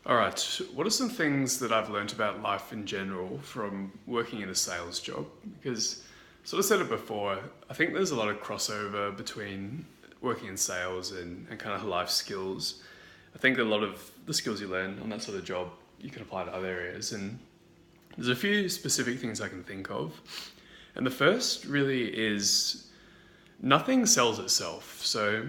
Alright, what are some things that I've learnt about life in general from working in a sales job? Because, sort of said it before, I think there's a lot of crossover between working in sales and kind of life skills. I think a lot of the skills you learn on that sort of job you can apply to other areas, and there's a few specific things I can think of. And the first really is nothing sells itself. So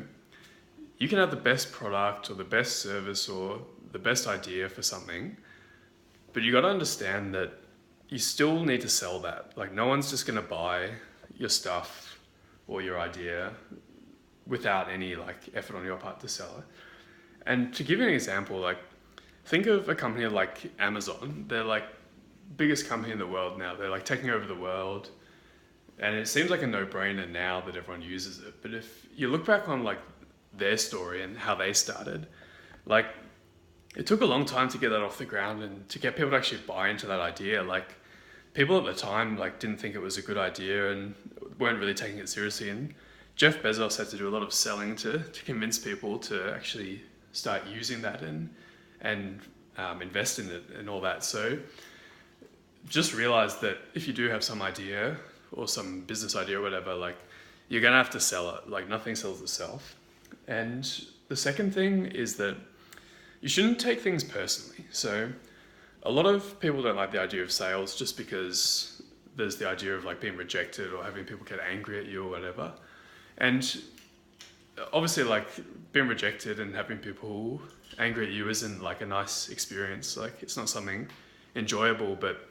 you can have the best product or the best service or the best idea for something, but you got to understand that you still need to sell that. Like, no one's just going to buy your stuff or your idea without any effort on your part to sell it. And to give you an example, think of a company like Amazon. They're biggest company in the world now. They're taking over the world, and it seems like a no-brainer now that everyone uses it. But if you look back on their story and how they started, it took a long time to get that off the ground and to get people to actually buy into that idea. People at the time didn't think it was a good idea and weren't really taking it seriously. And Jeff Bezos had to do a lot of selling to convince people to actually start using that and invest in it and all that. So just realize that if you do have some idea or some business idea or whatever, you're gonna have to sell it. Nothing sells itself. And the second thing is that you shouldn't take things personally. So a lot of people don't like the idea of sales just because there's the idea of being rejected or having people get angry at you or whatever. And obviously being rejected and having people angry at you isn't a nice experience. It's not something enjoyable, but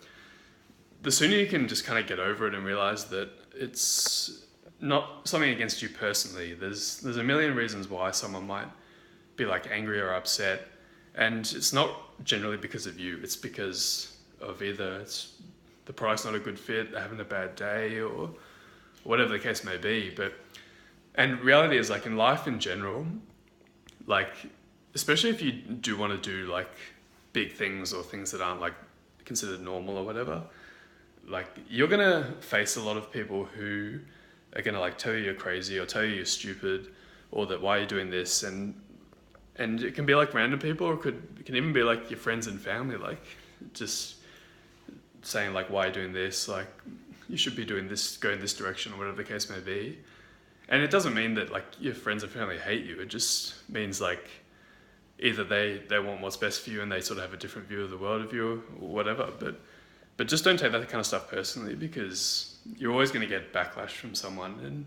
the sooner you can just kind of get over it and realize that it's not something against you personally. There's a million reasons why someone might be angry or upset, and it's not generally because of you. It's because of either the product's not a good fit, they're having a bad day, or whatever the case may be. And reality is in life in general, especially if you do want to do big things or things that aren't considered normal or whatever, you're gonna face a lot of people who are gonna tell you you're crazy or tell you you're stupid or that why you're doing this, and it can be random people, or it can even be your friends and family, just saying why are you doing this, you should be doing this, go in this direction, or whatever the case may be. And it doesn't mean that your friends and family hate you. It just means either they want what's best for you and they sort of have a different view of the world of you or whatever. But just don't take that kind of stuff personally, because you're always going to get backlash from someone,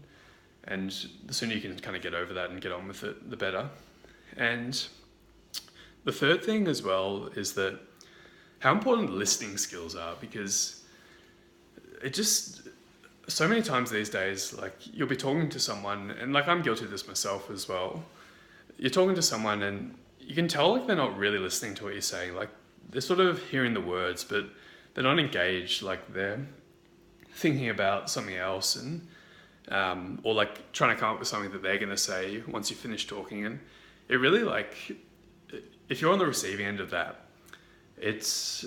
and the sooner you can kind of get over that and get on with it, the better. And the third thing as well is that how important listening skills are, because it just, so many times these days, you'll be talking to someone, and I'm guilty of this myself as well. You're talking to someone and you can tell they're not really listening to what you're saying. They're sort of hearing the words, but they're not engaged. They're thinking about something else, and or trying to come up with something that they're going to say once you finish talking. And it really if you're on the receiving end of that, it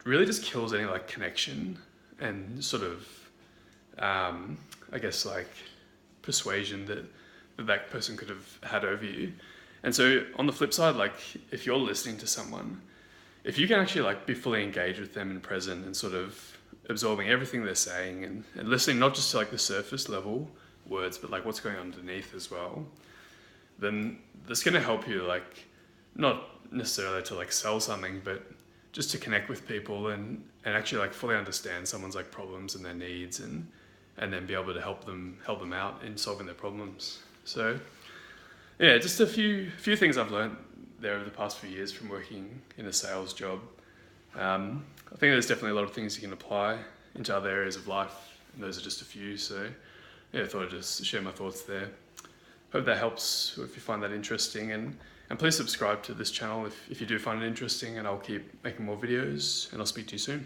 really just kills any connection and sort of I guess persuasion that person could have had over you. And so on the flip side, if you're listening to someone, if you can actually be fully engaged with them and present and sort of absorbing everything they're saying and listening not just to the surface level words, but what's going on underneath as well, then that's going to help you not necessarily to sell something, but just to connect with people and actually fully understand someone's problems and their needs, and then be able to help them out in solving their problems. So yeah, just a few things I've learned there over the past few years from working in a sales job. I think there's definitely a lot of things you can apply into other areas of life, and those are just a few. So yeah, I thought I'd just share my thoughts there. Hope that helps if you find that interesting, and please subscribe to this channel if you do find it interesting, and I'll keep making more videos, and I'll speak to you soon.